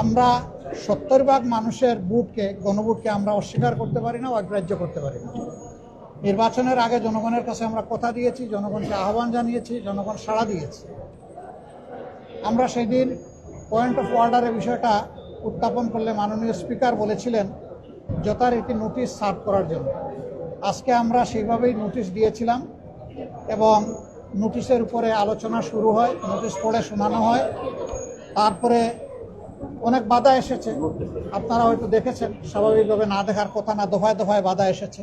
আমরা 70% মানুষের ভোটকে গণভোটকে আমরা অস্বীকার করতে পারি না, অগ্রাহ্য করতে পারি না। নির্বাচনের আগে জনগণের কাছে আমরা কথা দিয়েছি, জনগণকে আহ্বান জানিয়েছি, জনগণ সাড়া দিয়েছে। আমরা সেই দিন পয়েন্ট অফ অর্ডারের বিষয়টা উত্থাপন করলে মাননীয় স্পিকার বলেছিলেন যথারীতি নোটিশ সার্ভ করার জন্য। আজকে আমরা সেইভাবেই নোটিশ দিয়েছিলাম এবং নোটিশের উপরে আলোচনা শুরু হয়, নোটিশ পড়ে শোনানো হয়। তারপরে অনেক বাধা এসেছে, আপনারা হয়তো দেখেছেন, স্বাভাবিকভাবে না দেখার কথা না, দফায় দফায় বাধা এসেছে।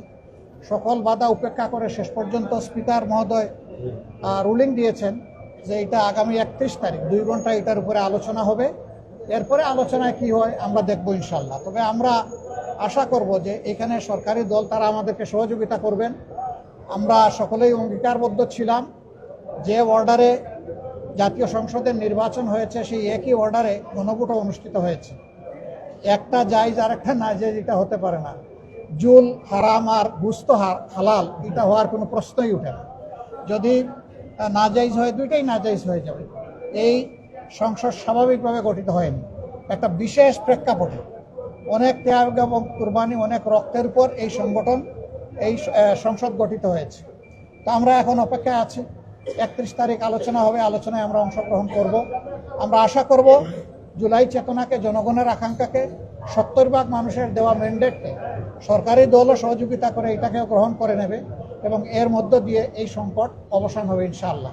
সকল বাধা উপেক্ষা করে শেষ পর্যন্ত স্পিকার মহোদয় রুলিং দিয়েছেন যে এটা আগামী 31 তারিখ 2 ঘন্টা এটার উপরে আলোচনা হবে। এরপরে আলোচনায় কি হয় আমরা দেখব ইনশাল্লাহ। তবে আমরা আশা করব যে এখানে সরকারি দল তারা আমাদেরকে সহযোগিতা করবেন। আমরা সকলেই অঙ্গীকারবদ্ধ ছিলাম যে অর্ডারে জাতীয় সংসদের নির্বাচন হয়েছে সেই একই অর্ডারে গণভোটও অনুষ্ঠিত হয়েছে। একটা জায়েজ আর একটা না জায়েজ এটা হতে পারে না। জুল হারাম আর গুস্ত হালাল এটা হওয়ার কোনো প্রশ্নই উঠে না। যদি নাজাইজ হয় দুইটাই নাজাইজ হয়ে যাবে। এই সংসদ স্বাভাবিকভাবে গঠিত হয়নি, একটা বিশেষ প্রেক্ষাপটে অনেক ত্যাগ এবং কুরবানি, অনেক রক্তের উপর এই সংগঠন, এই সংসদ গঠিত হয়েছে। তো আমরা এখন অপেক্ষায় আছি, 31 তারিখ আলোচনা হবে, আলোচনায় আমরা অংশগ্রহণ করব। আমরা আশা করব জুলাই চেতনাকে, জনগণের আকাঙ্ক্ষাকে, 70% মানুষের দেওয়া ম্যান্ডেটকে সরকারি দলও সহযোগিতা করে এটাকেও গ্রহণ করে নেবে এবং এর মধ্য দিয়ে এই সংকট অবসান হবে ইনশাআল্লাহ।